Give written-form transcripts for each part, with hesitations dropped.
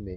ma۔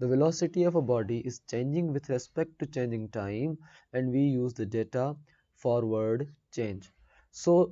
The velocity of a body is changing with respect to changing time and we use the data forward change. So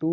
2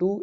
2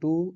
2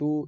2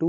2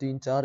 3-4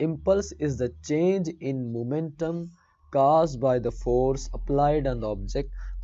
impulse is the change in momentum caused by the force applied on the object۔